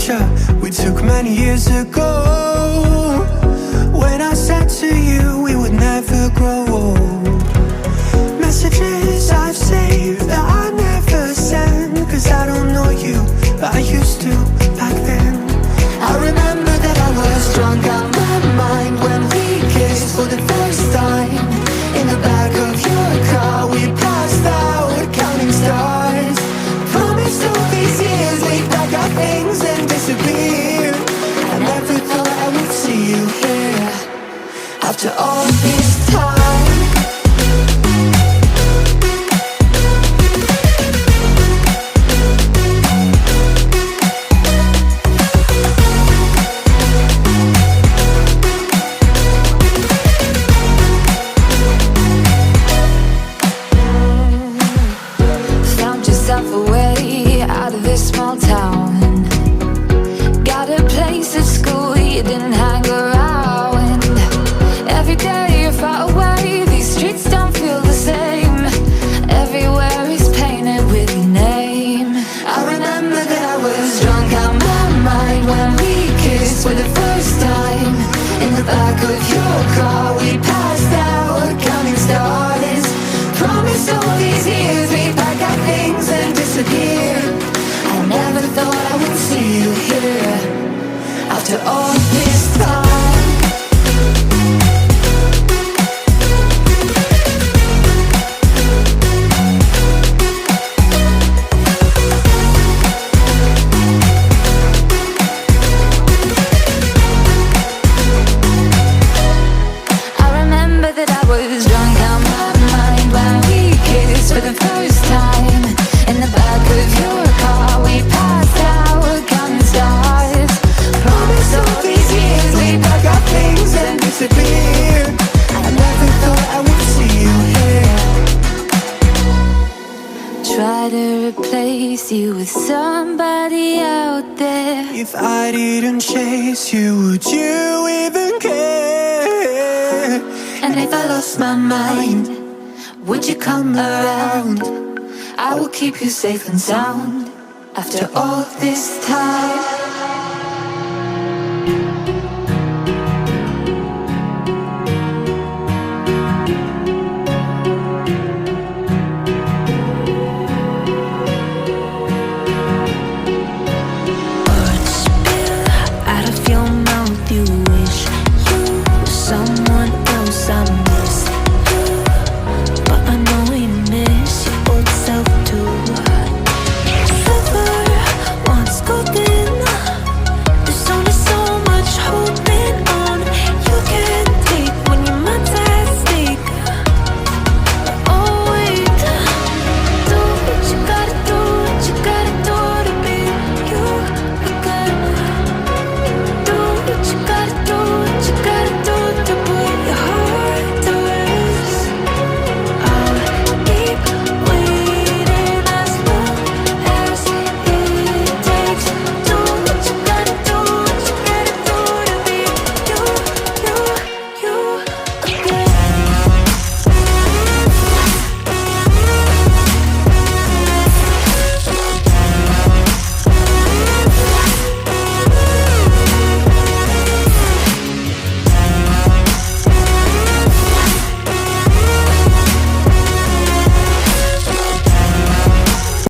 picture we took many years ago, when I said to you we would never grow old. Messages I've saved that I never send, cause I don't know you, but I used to back then. I remember that I was drunk out my mind when we kissed for the first time. In the back of your car we passed out counting stars. Promised all these years we'd pack our things and disappear. I never thought I would see you here after all this time. Away out of this small town, got a place at school you didn't hang around. Every day you're far away, these streets don't feel the same. Everywhere is painted with your name. I remember that I was drunk out my mind when we kissed for the first time. In the back of your car we passed out counting stars. Promised all these years we'd pack our things and disappear. I never thought I would see you here after all this time. I remember that I was drunk out my mind when we kissed for the first time. In the back of your car we passed out counting stars. Promised all these years we'd pack our things and disappear. I never thought I would see you here. Try to replace you with somebody out there. If I didn't chase you, would you even care? And if I lost my mind, would you come around? I will keep you safe and sound after all this time.